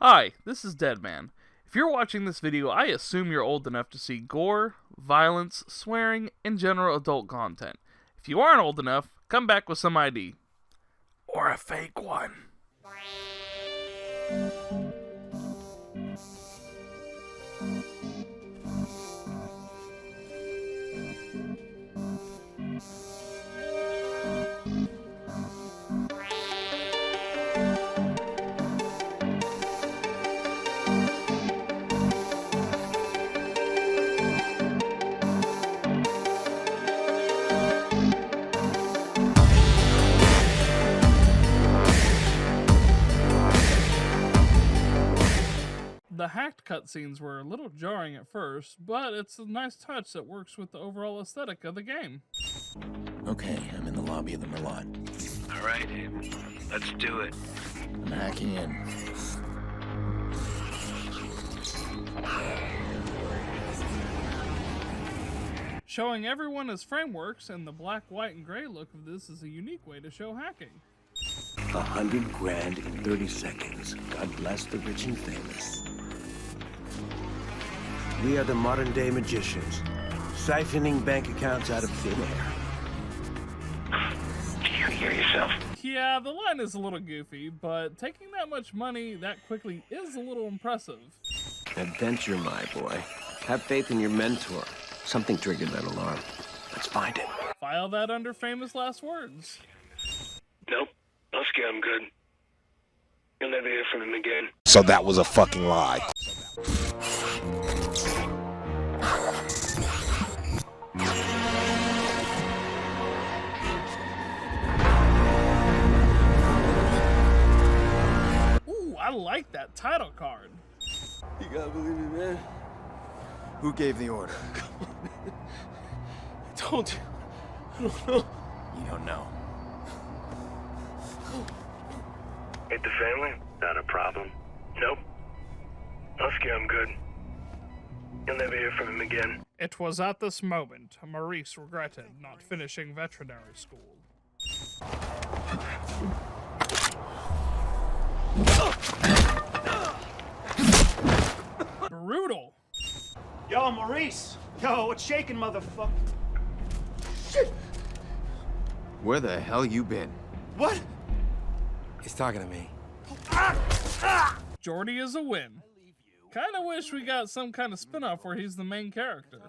Hi, this is DEDMan. If you're watching this video, I assume you're old enough to see gore, violence, swearing, and general adult content. If you aren't old enough, come back with some ID. Or a fake one. The hacked cutscenes were a little jarring at first, but it's a nice touch that works with the overall aesthetic of the game. Okay, I'm in the lobby of the Merlot. Alright, let's do it. I'm hacking in. Showing everyone as frameworks and the black, white, and gray look of this is a unique way to show hacking. 100 grand in 30 seconds. God bless the rich and famous. We are the modern-day magicians, siphoning bank accounts out of thin air. Do you hear yourself? Yeah, the line is a little goofy, but taking that much money that quickly is a little impressive. Adventure, my boy. Have faith in your mentor. Something triggered that alarm. Let's find it. File that under famous last words. Nope. Oscar, I'm good. You'll never hear from him again. So that was a fucking lie. Ooh, I like that title card. You gotta believe me, man. Who gave the order? I told you. I don't know. You don't know. Hate the family? Not a problem. Nope. Oscar, I'm good. You'll never hear from him again. It was at this moment Maurice regretted not finishing veterinary school. Brutal. Yo, Maurice! Yo, what's shaking, motherfucker? Where the hell you been? What? He's talking to me. Jordy is a win. Kinda wish we got some kind of spin-off where he's the main character.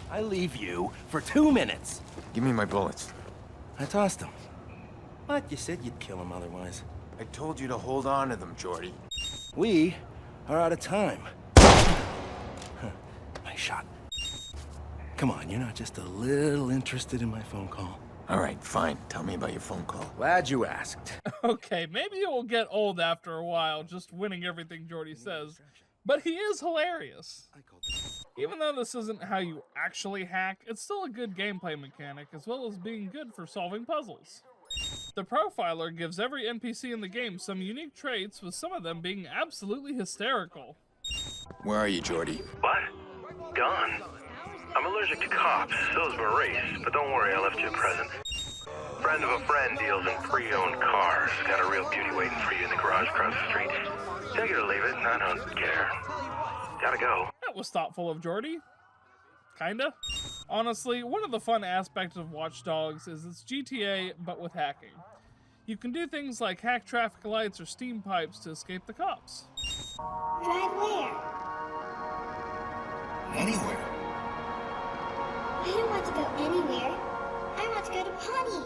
I leave you for 2 minutes. Give me my bullets. I tossed him. What? You said you'd kill him otherwise. I told you to hold on to them, Jordy. We are out of time. Nice shot. Come on, you're not just a little interested in my phone call. All right, fine. Tell me about your phone call. Glad you asked. Okay, maybe it will get old after a while, just winning everything Jordy says, but he is hilarious. Even though this isn't how you actually hack, it's still a good gameplay mechanic, as well as being good for solving puzzles. The profiler gives every NPC in the game some unique traits, with some of them being absolutely hysterical. Where are you, Jordy? What? Gone. I'm allergic to cops, so is Maurice, but don't worry, I left you a present. Friend of a friend deals in pre-owned cars. Got a real beauty waiting for you in the garage across the street. Take it or leave it, I don't care. Gotta go. That was thoughtful of Jordy. Kinda. Honestly, one of the fun aspects of Watch Dogs is it's GTA, but with hacking. You can do things like hack traffic lights or steam pipes to escape the cops. Drive where? Anywhere. I don't want to go anywhere. I want to go to Pawnee.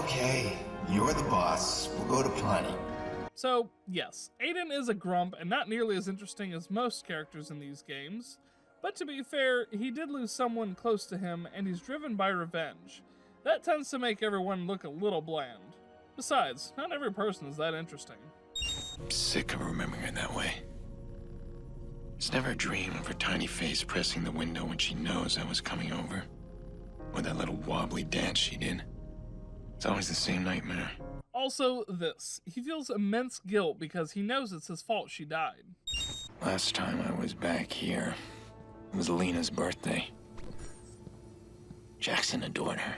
Okay, you're the boss. We'll go to Pawnee. So, yes, Aiden is a grump and not nearly as interesting as most characters in these games. But to be fair, he did lose someone close to him and he's driven by revenge. That tends to make everyone look a little bland. Besides, not every person is that interesting. I'm sick of remembering her that way. It's never a dream of her tiny face pressing the window when she knows I was coming over. Or that little wobbly dance she did. It's always the same nightmare. Also, this. He feels immense guilt because he knows it's his fault she died. Last time I was back here, it was Lena's birthday. Jackson adored her.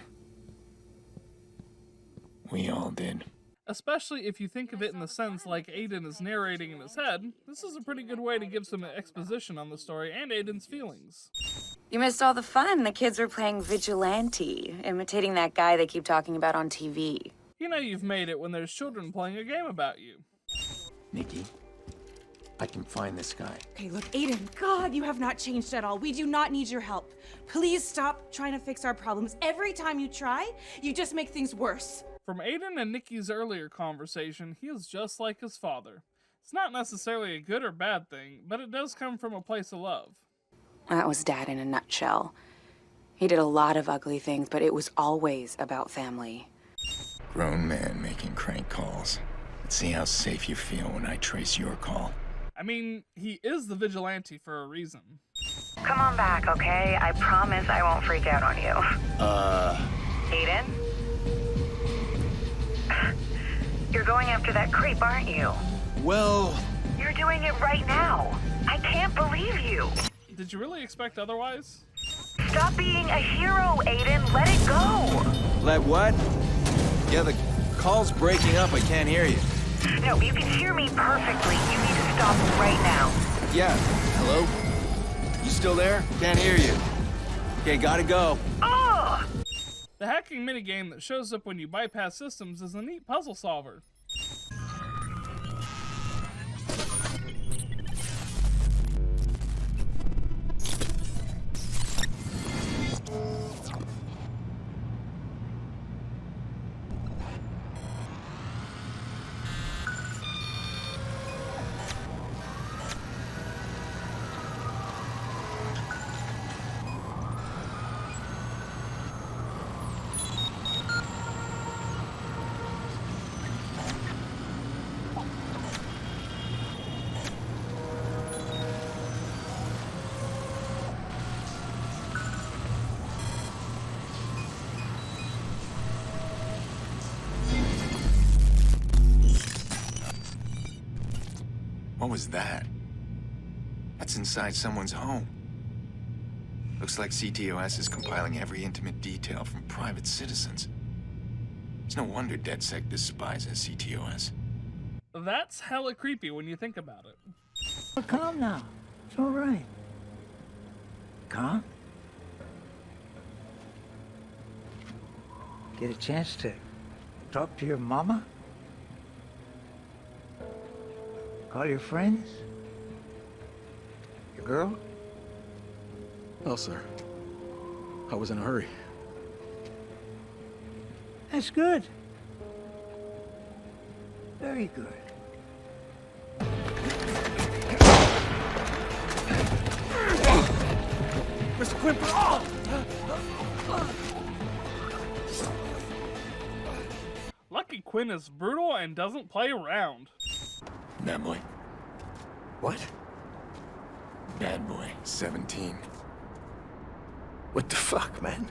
We all did. Especially if you think of it in the sense like Aiden is narrating in his head, this is a pretty good way to give some exposition on the story and Aiden's feelings. You missed all the fun. The kids were playing vigilante, imitating that guy they keep talking about on TV. You know you've made it when there's children playing a game about you. Nikki, I can find this guy. Okay, look, Aiden, God, you have not changed at all. We do not need your help. Please stop trying to fix our problems. Every time you try, you just make things worse. From Aiden and Nikki's earlier conversation, he is just like his father. It's not necessarily a good or bad thing, but it does come from a place of love. That was Dad in a nutshell. He did a lot of ugly things, but it was always about family. Grown man making crank calls. Let's see how safe you feel when I trace your call. I mean, he is the vigilante for a reason. Come on back, okay? I promise I won't freak out on you. Aiden? You're going after that creep, aren't you? Well... You're doing it right now. I can't believe you. Did you really expect otherwise? Stop being a hero, Aiden. Let it go. Let what? Yeah, the call's breaking up. I can't hear you. No, you can hear me perfectly. You need to stop right now. Yeah. Hello? You still there? Can't hear you. Okay, gotta go. Ugh! The hacking minigame that shows up when you bypass systems is a neat puzzle solver. What was that? That's inside someone's home. Looks like CTOS is compiling every intimate detail from private citizens. It's no wonder DedSec despises CTOS. That's hella creepy when you think about it. Well, calm now. It's all right. Calm? Get a chance to talk to your mama? Call your friends? Your girl? No, sir. I was in a hurry. That's good. Very good. Mr. Quimper! Oh! Lucky Quinn is brutal and doesn't play around. Bad boy. What? Bad boy, 17. What the fuck, man?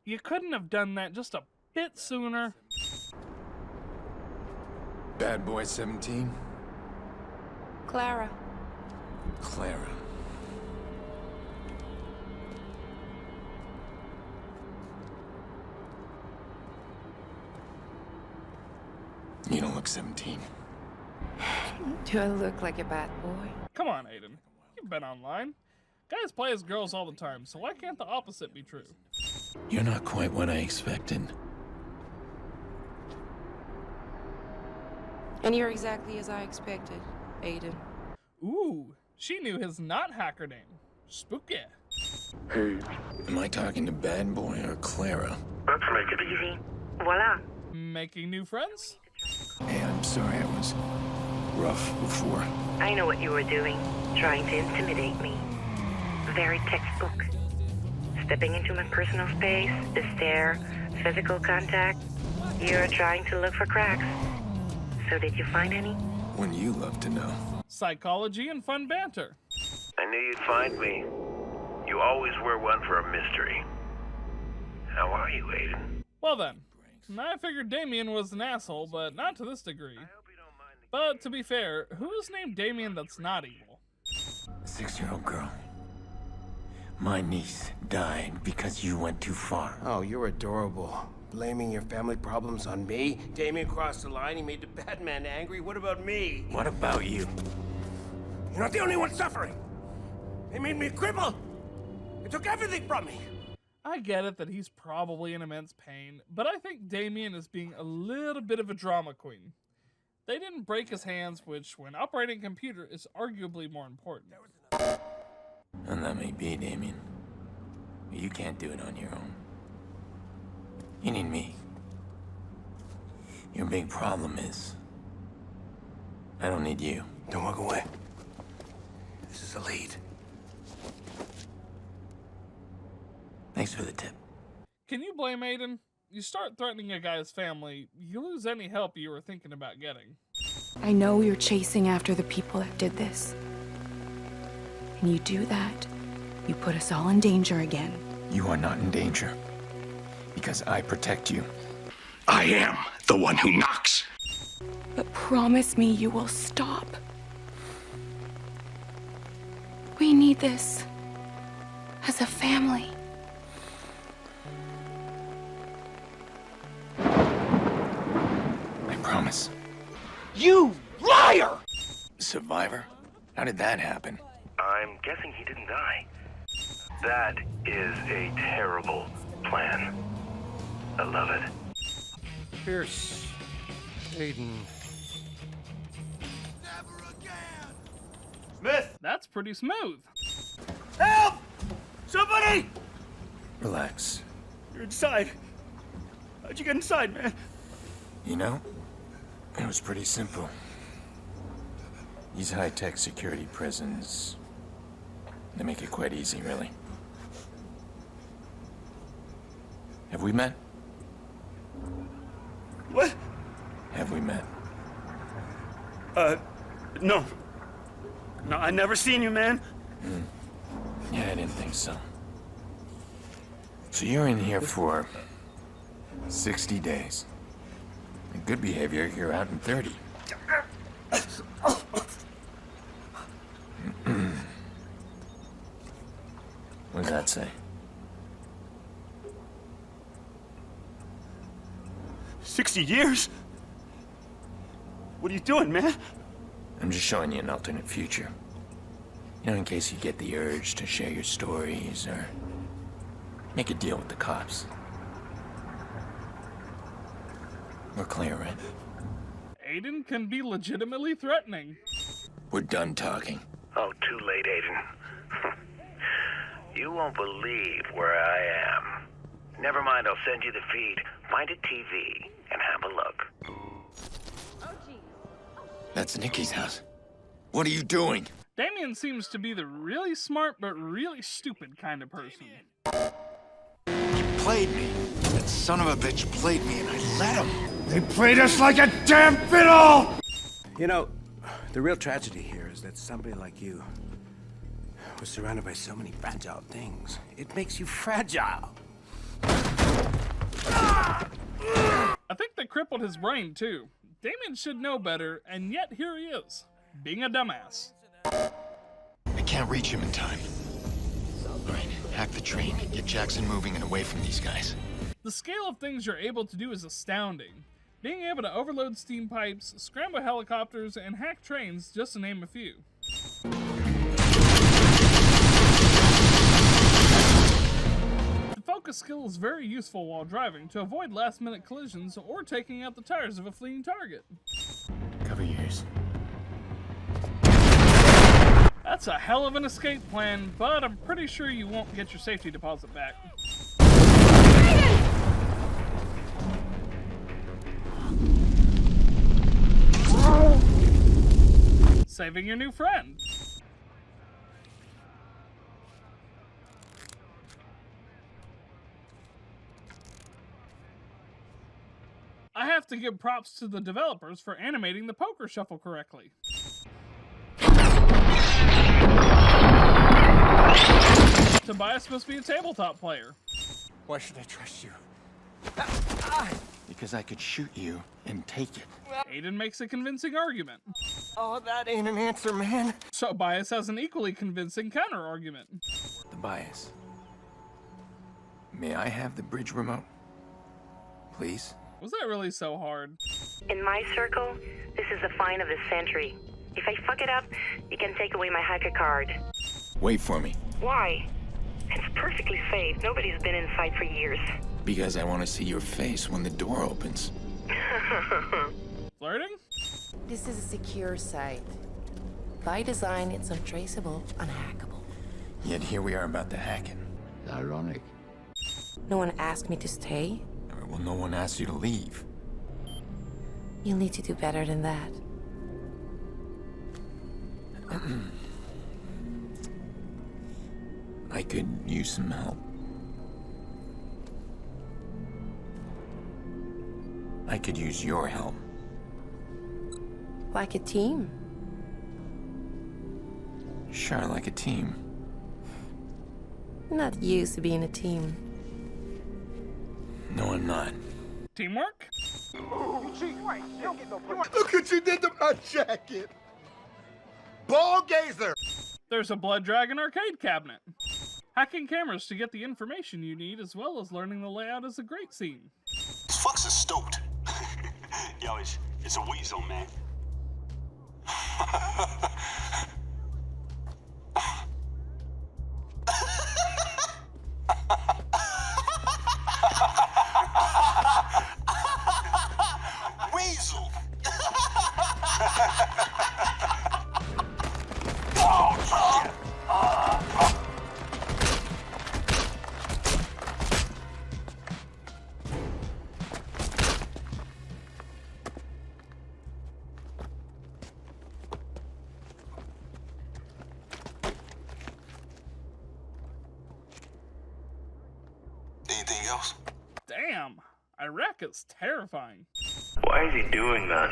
You couldn't have done that just a bit sooner. Bad boy, 17. Clara. Clara. You don't look 17. Do I look like a bad boy? Come on, Aiden. You've been online. Guys play as girls all the time, so why can't the opposite be true? You're not quite what I expected. And you're exactly as I expected, Aiden. Ooh, she knew his not hacker name. Spooky. Hey. Am I talking to Bad Boy or Clara? Let's make it easy. Voila. Making new friends? Hey, I'm sorry I was rough before. I know what you were doing. Trying to intimidate me. Very textbook. Stepping into my personal space, the stare, physical contact. You're trying to look for cracks. So did you find any? Wouldn't you love to know? Psychology and fun banter. I knew you'd find me. You always were one for a mystery. How are you, Aiden? Well then, I figured Damien was an asshole, but not to this degree. But to be fair, who is named Damien that's not evil? A 6-year-old girl. My niece died because you went too far. Oh, you're adorable. Blaming your family problems on me? DEDMan crossed the line, he made the Batman angry. What about me? What about you? You're not the only one suffering. They made me a cripple. They took everything from me. I get it that he's probably in immense pain, but I think DEDMan is being a little bit of a drama queen. They didn't break his hands, which, when operating a computer, is arguably more important. And that may be, DEDMan. But you can't do it on your own. You need me. Your big problem is, I don't need you. Don't walk away. This is a lead. Thanks for the tip. Can you blame Aiden? You start threatening a guy's family, you lose any help you were thinking about getting. I know you're chasing after the people that did this. And you do that, you put us all in danger again. You are not in danger. Because I protect you. I am the one who knocks. But promise me you will stop. We need this. As a family. I promise. You liar! Survivor? How did that happen? I'm guessing he didn't die. That is a terrible plan. I love it. Pierce. Aiden. Smith! That's pretty smooth. Help! Somebody! Relax. You're inside. How'd you get inside, man? You know, it was pretty simple. These high-tech security prisons, they make it quite easy, really. Have we met? What? Have we met? No. No, I never seen you, man. Yeah, I didn't think so. So you're in here for 60 days. In good behavior, you're out in 30. What does that say? 60 years? What are you doing, man? I'm just showing you an alternate future. You know, in case you get the urge to share your stories or make a deal with the cops. We're clear, right? Aiden can be legitimately threatening. We're done talking. Oh, too late, Aiden. You won't believe where I am. Never mind, I'll send you the feed. Find a TV and have a look. That's Nikki's house. What are you doing? DEDMan seems to be the really smart but really stupid kind of person. He played me. That son of a bitch played me and I let him. They played us like a damn fiddle! You know, the real tragedy here is that somebody like you was surrounded by so many fragile things. It makes you fragile. I think they crippled his brain, too. DEDMan should know better, and yet here he is, being a dumbass. I can't reach him in time. All right, hack the train, get Jackson moving and away from these guys. The scale of things you're able to do is astounding. Being able to overload steam pipes, scramble helicopters, and hack trains, just to name a few. The focus skill is very useful while driving to avoid last-minute collisions or taking out the tires of a fleeing target. Cover your ears. That's a hell of an escape plan, but I'm pretty sure you won't get your safety deposit back. Saving your new friend. I have to give props to the developers for animating the poker shuffle correctly. Tobias must be a tabletop player. Why should I trust you? Because I could shoot you and take it. Aiden makes a convincing argument. Oh, that ain't an answer, man. Tobias has an equally convincing counter-argument. The bias. May I have the bridge remote? Please? Was that really so hard? In my circle, this is the find of the century. If I fuck it up, you can take away my hacker card. Wait for me. Why? It's perfectly safe. Nobody's been inside for years. Because I want to see your face when the door opens. Flirting? This is a secure site. By design, it's untraceable, unhackable. Yet here we are about to hack it. Ironic. No one asked me to stay. Well, no one asked you to leave. You'll need to do better than that. I could use some help. I could use your help. Like a team. Sure, like a team. Not used to being a team. No, I'm not. Teamwork? Look what you did to my jacket! Ball gazer! There's a Blood Dragon arcade cabinet. Hacking cameras to get the information you need, as well as learning the layout, is a great scene. This fucks is stoked. Yo, it's a weasel, man. Weasel! Anything else? Damn, Iraq is terrifying. Why is he doing that?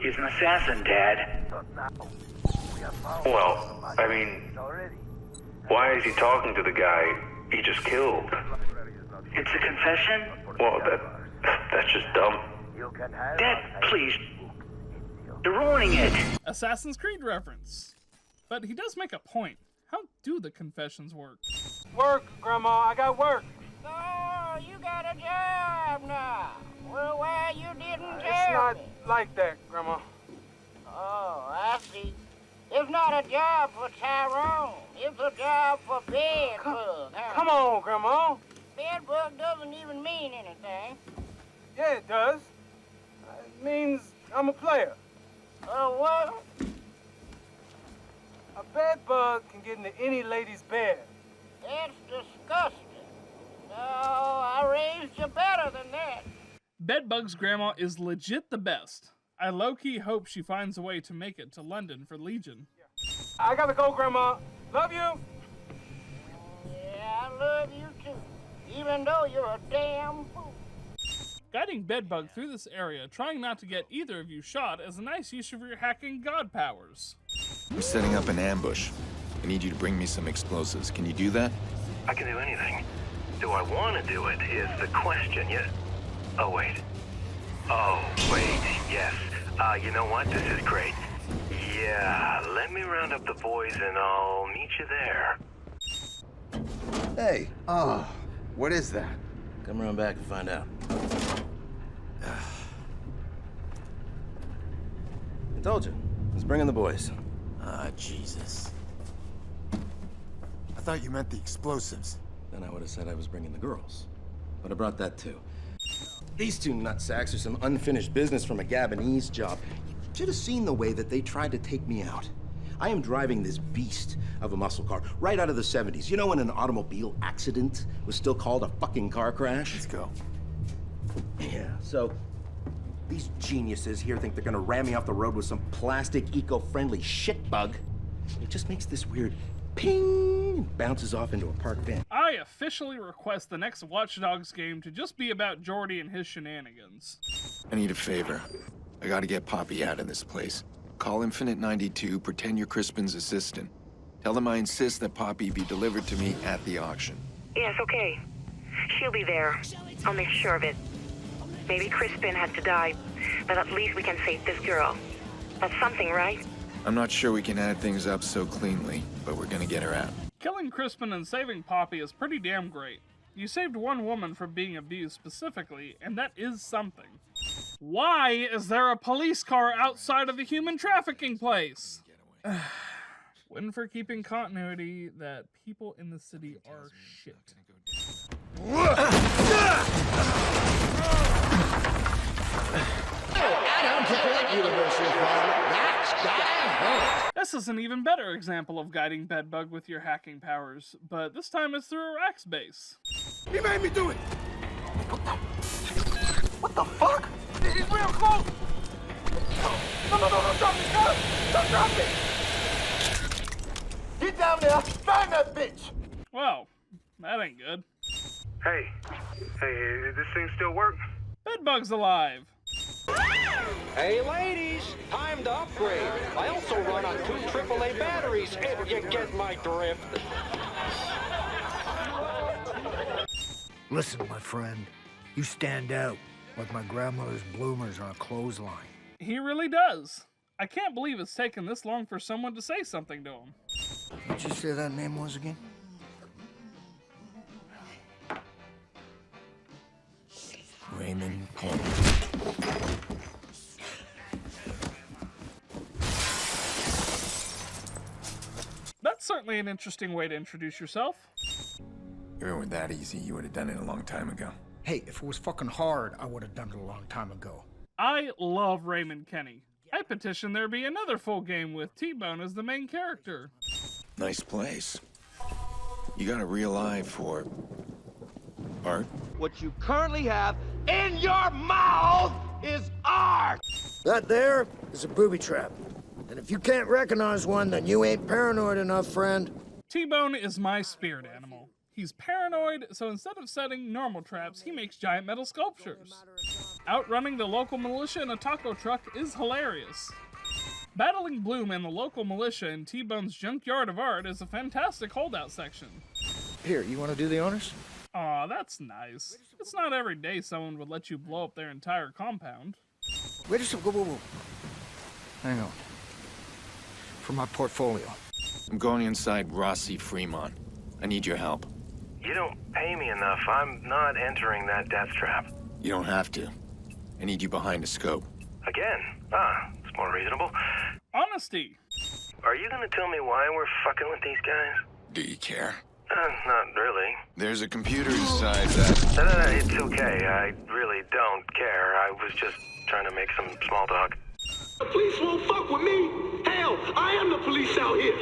He's an assassin, Dad. Well, I mean, why is he talking to the guy he just killed? It's a confession? Well, that's just dumb. Dad, please. You're ruining it. Assassin's Creed reference. But he does make a point. How do the confessions work? Work, Grandma. I got work. Oh, you got a job now. Well, why you didn't It's tell not me? like that, Grandma. Oh, I see. It's not a job for Tyrone. It's a job for Bedbug. Huh? Come on, Grandma. Bedbug doesn't even mean anything. Yeah, it does. It means I'm a player. What? A bed bug can get into any lady's bed. That's disgusting. No, I raised you better than that. Bedbug's grandma is legit the best. I low-key hope she finds a way to make it to London for Legion. I gotta go, Grandma. Love you. Yeah, I love you too. Even though you're a damn fool. Guiding Bedbug through this area, trying not to get either of you shot, is a nice use of your hacking god powers. I'm setting up an ambush. I need you to bring me some explosives. Can you do that? I can do anything. Do I want to do it is the question. Oh, wait. Oh, wait, yes. You know what? This is great. Yeah, let me round up the boys and I'll meet you there. Hey, what is that? Come around back and find out. I told you. Let's bring in the boys. Jesus. I thought you meant the explosives. Then I would have said I was bringing the girls. But I brought that too. These two nutsacks are some unfinished business from a Gabonese job. You should have seen the way that they tried to take me out. I am driving this beast of a muscle car right out of the 70s. You know when an automobile accident was still called a fucking car crash? Let's go. Yeah, so these geniuses here think they're gonna ram me off the road with some plastic, eco-friendly shit bug. It just makes this weird ping and bounces off into a park bench. I officially request the next Watch Dogs game to just be about Jordy and his shenanigans. I need a favor. I gotta get Poppy out of this place. Call Infinite 92, pretend you're Crispin's assistant. Tell them I insist that Poppy be delivered to me at the auction. Yes, okay. She'll be there. I'll make sure of it. Maybe Crispin had to die, but at least we can save this girl. That's something, right? I'm not sure we can add things up so cleanly, but we're gonna get her out. Killing Crispin and saving Poppy is pretty damn great. You saved one woman from being abused specifically, and that is something. Why is there a police car outside of the human trafficking place? Win for keeping continuity that people in the city are shit. I don't care what universe you're from. That's gotta hurt. This is an even better example of guiding Bedbug with your hacking powers, but this time it's through a Rax base. He made me do it! What the fuck? He's real close! No, don't drop me, God! Don't drop me! Get down there! Find that bitch! Well, that ain't good. Hey, this thing still work? Bedbug's alive. Hey ladies, time to upgrade. I also run on 2 AAA batteries, if you get my drift. Listen, my friend, you stand out like my grandmother's bloomers on a clothesline. He really does. I can't believe it's taken this long for someone to say something to him. What'd you say that name was again? Raymond Penn. That's certainly an interesting way to introduce yourself. If it were that easy, you would have done it a long time ago. Hey, if it was fucking hard, I would have done it a long time ago. I love Raymond Kenny. I petition there be another full game with T-Bone as the main character. Nice place. You got a real eye for art? What you currently have in your mouth is art! That there is a booby trap. And if you can't recognize one, then you ain't paranoid enough, friend. T-Bone is my spirit animal. He's paranoid, so instead of setting normal traps, he makes giant metal sculptures. Outrunning the local militia in a taco truck is hilarious. Battling Bloom and the local militia in T-Bone's junkyard of art is a fantastic holdout section. Here, you want to do the honors? Aw, that's nice. It's not every day someone would let you blow up their entire compound. Wait a second, whoa. Hang on. For my portfolio. I'm going inside Rossi Fremont. I need your help. You don't pay me enough. I'm not entering that death trap. You don't have to. I need you behind a scope. Again? It's more reasonable. Honesty. Are you gonna tell me why we're fucking with these guys? Do you care? Not really. There's a computer inside that... No, it's okay. I really don't care. I was just trying to make some small talk. The police won't fuck with me! Hell, I am the police out here!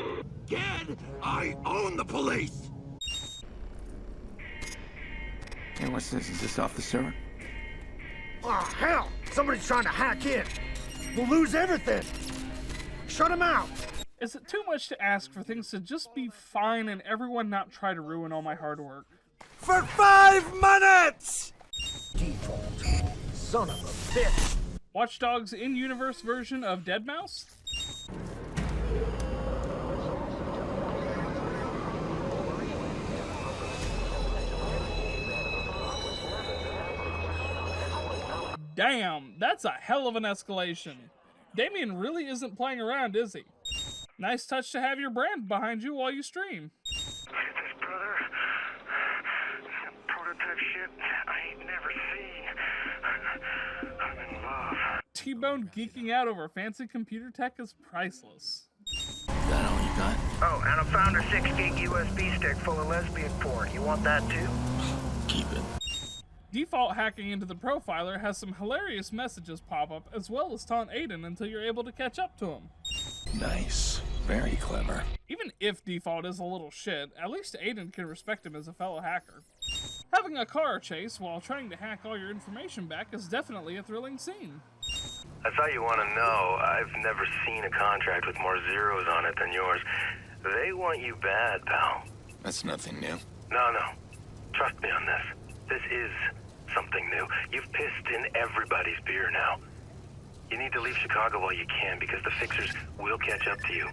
Again, I own the police! Hey, what's this? Is this off the server? Oh, hell! Somebody's trying to hack in! We'll lose everything! Shut him out! Is it too much to ask for things to just be fine and everyone not try to ruin all my hard work? For 5 minutes! Default. Son of a bitch! Watch Dogs in-universe version of Deadmau5? Damn, that's a hell of an escalation. Damien really isn't playing around, is he? Nice touch to have your brand behind you while you stream. Look at this, brother. Prototype shit I ain't never seen. I'm in love. T-Bone geeking out over fancy computer tech is priceless. Is that all you got? Oh, and I found a 6-gig USB stick full of lesbian porn. You want that too? Keep it. Default hacking into the profiler has some hilarious messages pop up, as well as taunt Aiden until you're able to catch up to him. Nice. Very clever. Even if Default is a little shit, at least Aiden can respect him as a fellow hacker. Having a car chase while trying to hack all your information back is definitely a thrilling scene. I thought you want to know, I've never seen a contract with more zeros on it than yours. They want you bad, pal. That's nothing new. No. Trust me on this. This is something new. You've pissed in everybody's beer now. You need to leave Chicago while you can, because the fixers will catch up to you.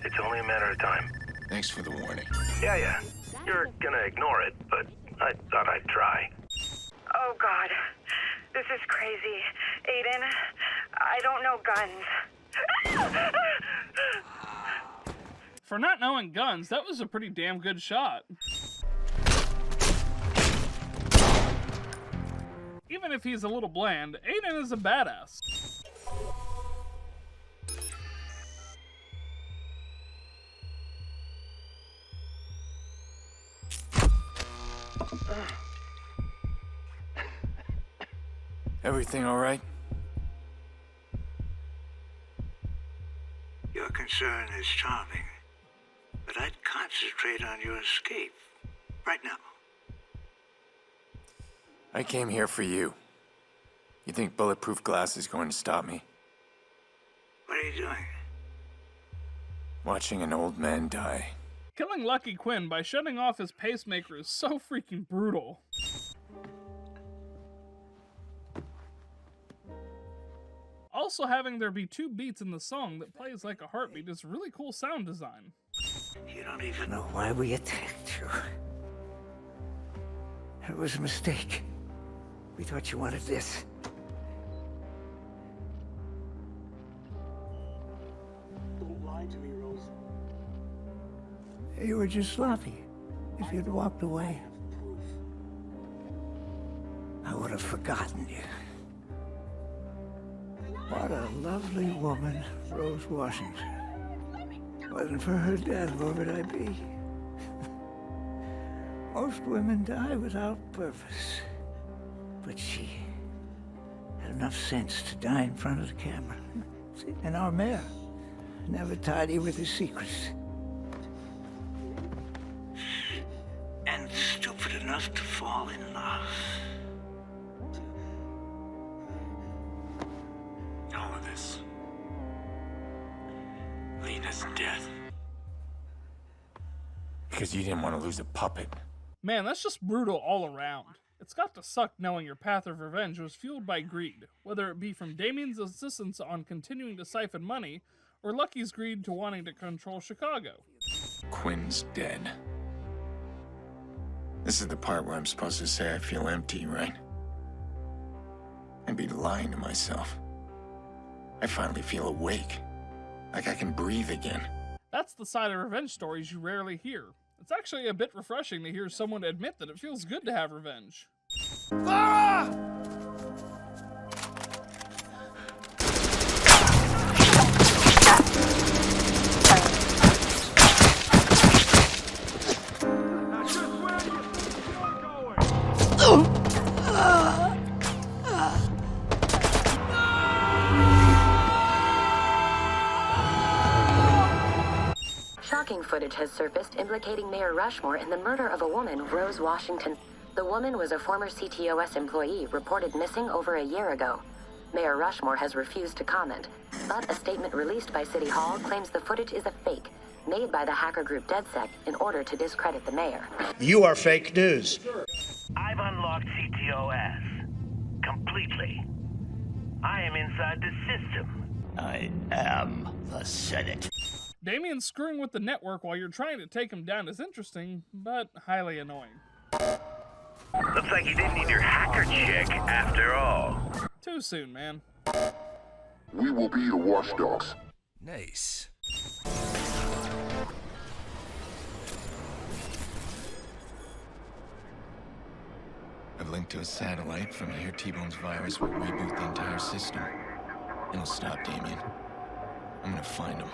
It's only a matter of time. Thanks for the warning. Yeah. You're gonna ignore it, but I thought I'd try. Oh, God. This is crazy. Aiden, I don't know guns. For not knowing guns, that was a pretty damn good shot. Even if he's a little bland, Aiden is a badass. Everything all right? Your concern is charming, but I'd concentrate on your escape right now. I came here for you. You think bulletproof glass is going to stop me? What are you doing? Watching an old man die. Killing Lucky Quinn by shutting off his pacemaker is so freaking brutal. Also, having there be 2 beats in the song that plays like a heartbeat is really cool sound design. You don't even know why we attacked you. It was a mistake. We thought you wanted this. Don't lie to me, Rose. You were just sloppy. If you'd walked away, I would have forgotten you. What a lovely woman, Rose Washington. Wasn't for her death, where would I be? Most women die without purpose. But she had enough sense to die in front of the camera. See, and our mayor, never tidy with his secrets. And stupid enough to fall in love. All of this. Lena's death. Because you didn't want to lose a puppet. Man, that's just brutal all around. It's got to suck knowing your path of revenge was fueled by greed, whether it be from Damien's insistence on continuing to siphon money, or Lucky's greed to wanting to control Chicago. Quinn's dead. This is the part where I'm supposed to say I feel empty, right? I'd be lying to myself. I finally feel awake. Like I can breathe again. That's the side of revenge stories you rarely hear. It's actually a bit refreshing to hear someone admit that it feels good to have revenge. Clara! Shocking footage has surfaced implicating Mayor Rushmore in the murder of a woman, Rose Washington. The woman was a former CTOS employee reported missing over a year ago. Mayor Rushmore has refused to comment, but a statement released by City Hall claims the footage is a fake, made by the hacker group DedSec in order to discredit the mayor. You are fake news. I've unlocked CTOS. Completely. I am inside the system. I am the Senate. Damien screwing with the network while you're trying to take him down is interesting, but highly annoying. Looks like you didn't need your hacker chick after all. Too soon, man. We will be your watchdogs. Nice. I've linked to a satellite. From here, T-Bone's virus will reboot the entire system. It'll stop Damien. I'm gonna find him.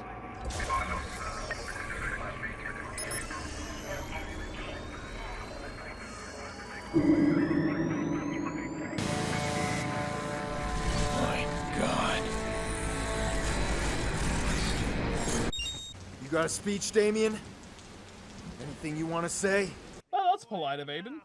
My God. You got a speech, Damien? Anything you want to say? Well, that's polite of Aiden.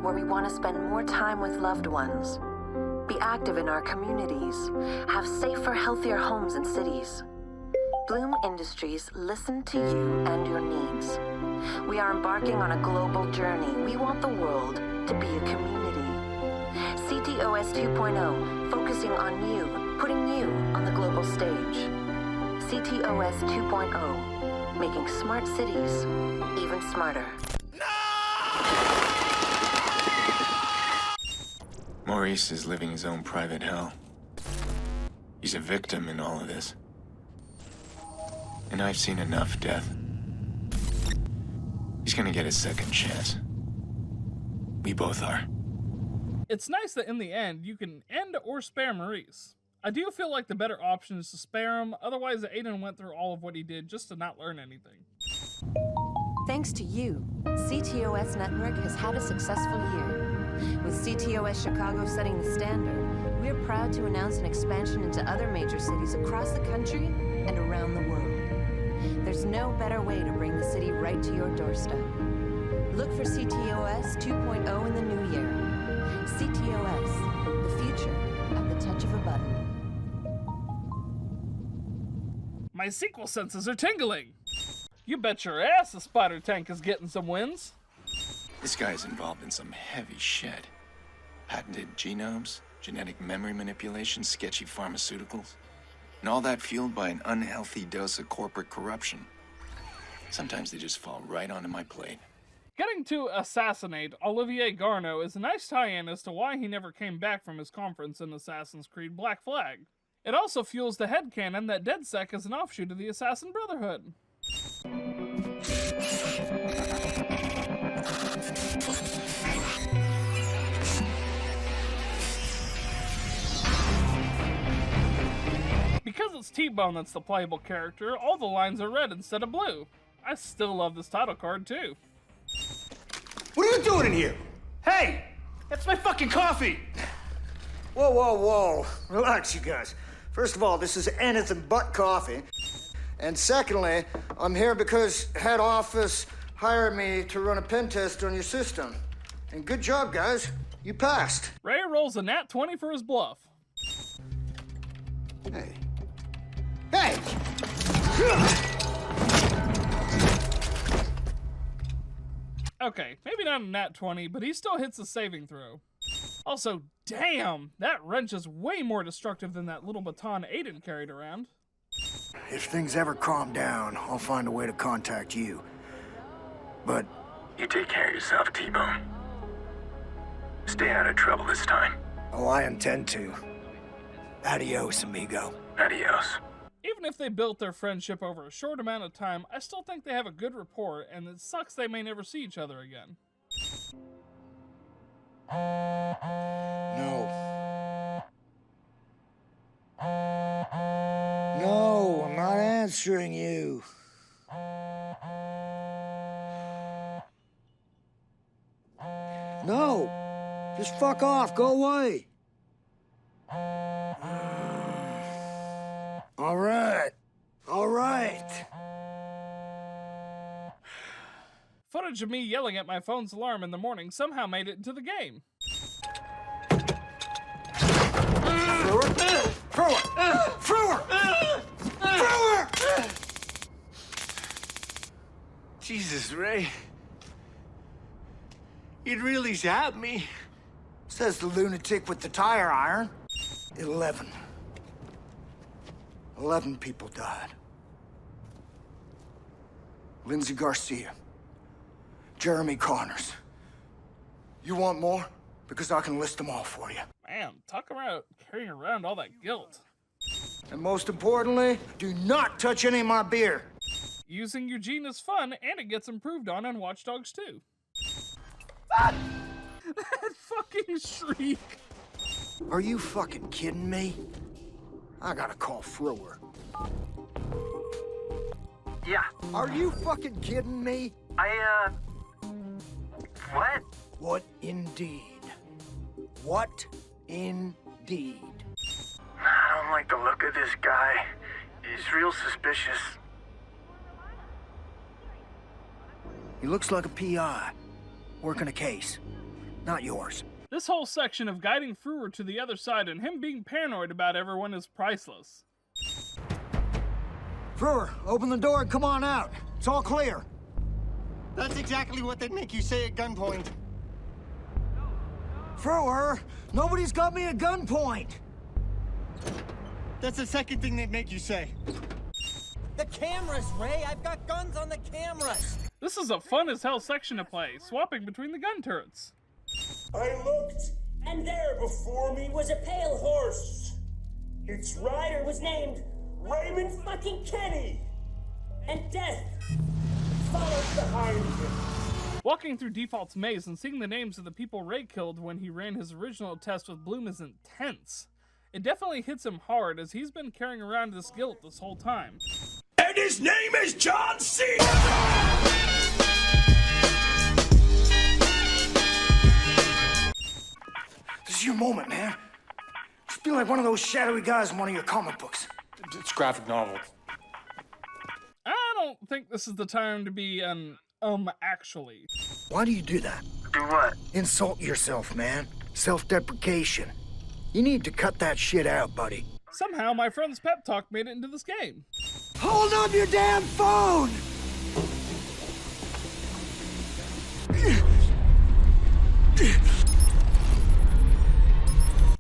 Where we want to spend more time with loved ones, be active in our communities, have safer, healthier homes and cities. Bloom Industries listen to you and your needs. We are embarking on a global journey. We want the world to be a community. CTOS 2.0, focusing on you, putting you on the global stage. CTOS 2.0, making smart cities even smarter. Maurice is living his own private hell. He's a victim in all of this. And I've seen enough death. He's gonna get a second chance. We both are. It's nice that in the end, you can end or spare Maurice. I do feel like the better option is to spare him, otherwise Aiden went through all of what he did just to not learn anything. Thanks to you, CTOS Network has had a successful year. With CTOS Chicago setting the standard, we're proud to announce an expansion into other major cities across the country and around the world. There's no better way to bring the city right to your doorstep. Look for CTOS 2.0 in the new year. CTOS, the future at the touch of a button. My sequel senses are tingling! You bet your ass the spider tank is getting some wins. This guy's involved in some heavy shit. Patented genomes, genetic memory manipulation, sketchy pharmaceuticals, and all that fueled by an unhealthy dose of corporate corruption. Sometimes they just fall right onto my plate. Getting to assassinate Olivier Garneau is a nice tie-in as to why he never came back from his conference in Assassin's Creed Black Flag. It also fuels the headcanon that DedSec is an offshoot of the Assassin Brotherhood. Because it's T-Bone that's the playable character, all the lines are red instead of blue. I still love this title card too. What are you doing in here? Hey! That's my fucking coffee! Whoa, whoa, whoa. Relax, you guys. First of all, this is anything but coffee. And secondly, I'm here because head office hired me to run a pen test on your system. And good job, guys. You passed. Ray rolls a nat 20 for his bluff. Hey. Hey! Okay, maybe not a nat 20, but he still hits a saving throw. Also, damn, that wrench is way more destructive than that little baton Aiden carried around. If things ever calm down, I'll find a way to contact you. But... You take care of yourself, T-Bone. Stay out of trouble this time. Oh, I intend to. Adios, amigo. Adios. Even if they built their friendship over a short amount of time, I still think they have a good rapport, and it sucks they may never see each other again. No. No, I'm not answering you. No! Just fuck off, go away! All right. All right. Footage of me yelling at my phone's alarm in the morning somehow made it into the game. Thrower! Jesus, Ray. You'd really zap me. Says the lunatic with the tire iron. 11 people died. Lindsay Garcia. Jeremy Connors. You want more? Because I can list them all for you. Man, talk about carrying around all that guilt. And most importantly, do not touch any of my beer. Using Eugene is fun, and it gets improved on Watch Dogs 2. That fucking shriek. Are you fucking kidding me? I gotta call Thrower. Yeah. Are you fucking kidding me? What? What indeed? What indeed? I don't like the look of this guy. He's real suspicious. He looks like a PI, working a case. Not yours. This whole section of guiding Frewer to the other side and him being paranoid about everyone is priceless. Frewer, open the door and come on out. It's all clear. That's exactly what they'd make you say at gunpoint. Frewer, nobody's got me at gunpoint. That's the second thing they'd make you say. The cameras, Ray! I've got guns on the cameras! This is a fun as hell section to play, swapping between the gun turrets. I looked, and there before me was a pale horse. Its rider was named Raymond fucking Kenny, and death followed behind him. Walking through Default's maze and seeing the names of the people Ray killed when he ran his original test with Bloom is intense. It definitely hits him hard, as he's been carrying around this guilt this whole time. And his name is John Cena! This is your moment, man. Just be like one of those shadowy guys in one of your comic books. It's graphic novel. I don't think this is the time to be an actually. Why do you do that? Do what? Insult yourself, man. Self-deprecation. You need to cut that shit out, buddy. Somehow my friend's pep talk made it into this game. Hold up your damn phone!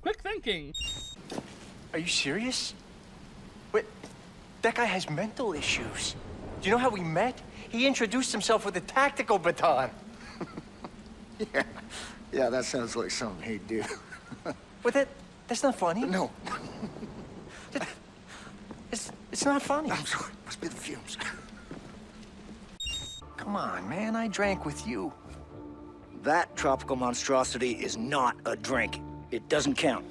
Quick thinking. Are you serious? Wait, that guy has mental issues. Do you know how we met? He introduced himself with a tactical baton. Yeah, that sounds like something he'd do. But that's not funny. No. It's not funny. I'm sorry. Must be the fumes. Come on, man. I drank with you. That tropical monstrosity is not a drink. It doesn't count.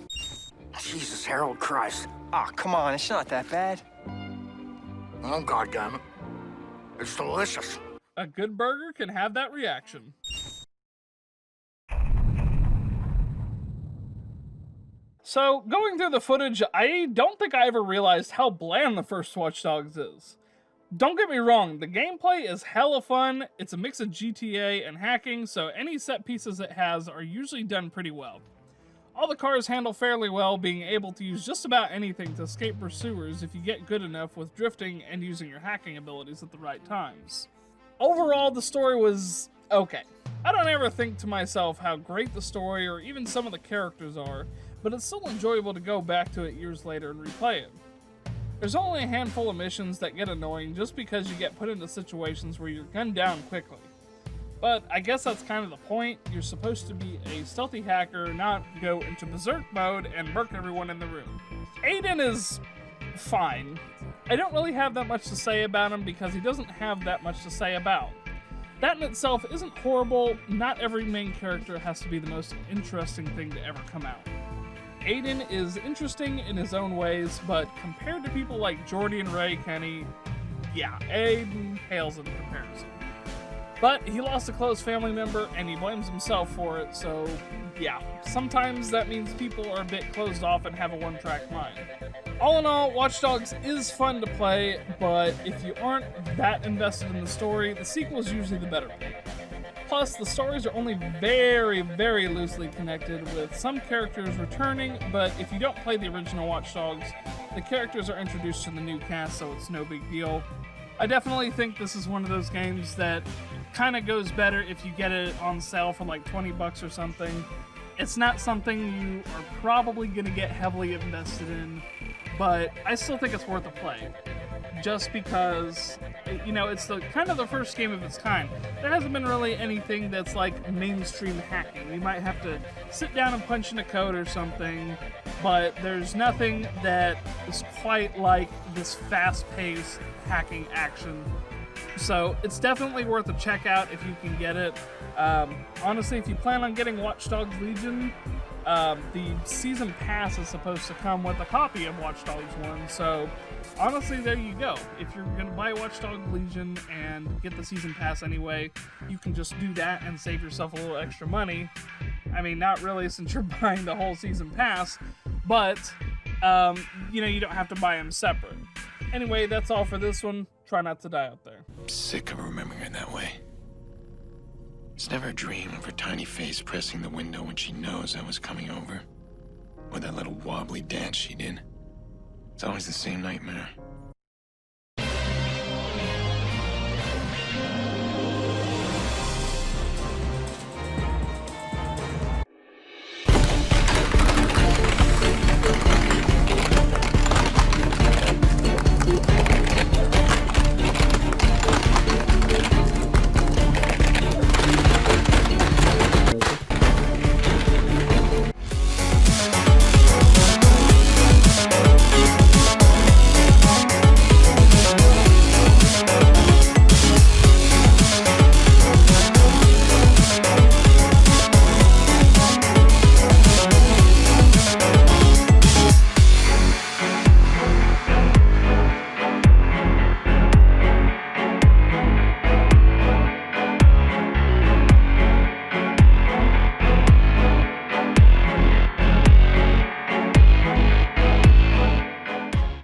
Jesus, Harold Christ. Ah, come on. It's not that bad. Oh, goddammit. It's delicious. A good burger can have that reaction. So, going through the footage, I don't think I ever realized how bland the first Watch Dogs is. Don't get me wrong, the gameplay is hella fun, it's a mix of GTA and hacking, so any set pieces it has are usually done pretty well. All the cars handle fairly well, being able to use just about anything to escape pursuers if you get good enough with drifting and using your hacking abilities at the right times. Overall, the story was okay. I don't ever think to myself how great the story or even some of the characters are, but it's still enjoyable to go back to it years later and replay it. There's only a handful of missions that get annoying just because you get put into situations where you're gunned down quickly. But I guess that's kind of the point. You're supposed to be a stealthy hacker, not go into berserk mode and murk everyone in the room. Aiden is fine. I don't really have that much to say about him because he doesn't have that much to say about. That in itself isn't horrible. Not every main character has to be the most interesting thing to ever come out. Aiden is interesting in his own ways, but compared to people like Jordy and Ray Kenny, yeah, Aiden pales in comparison. But he lost a close family member and he blames himself for it, so yeah, sometimes that means people are a bit closed off and have a one-track mind. All in all, Watch Dogs is fun to play, but if you aren't that invested in the story, the sequel is usually the better one. Plus, the stories are only very, very loosely connected, with some characters returning, but if you don't play the original Watch Dogs, the characters are introduced to the new cast, so it's no big deal. I definitely think this is one of those games that kind of goes better if you get it on sale for like 20 bucks or something. It's not something you are probably going to get heavily invested in, but I still think it's worth a play. Just because, you know, it's the kind of the first game of its kind. There hasn't been really anything that's like mainstream hacking. You might have to sit down and punch in a code or something, but there's nothing that is quite like this fast-paced hacking action. So it's definitely worth a check out if you can get it. Honestly, if you plan on getting Watch Dogs Legion, the season pass is supposed to come with a copy of Watch Dogs 1, so honestly, there you go. If you're going to buy Watch Dogs Legion and get the season pass anyway, you can just do that and save yourself a little extra money. I mean, not really since you're buying the whole season pass, but, you know, you don't have to buy them separate. Anyway, that's all for this one. Try not to die out there. I'm sick of remembering her that way. It's never a dream of her tiny face pressing the window when she knows I was coming over. Or that little wobbly dance she did. It's always the same nightmare.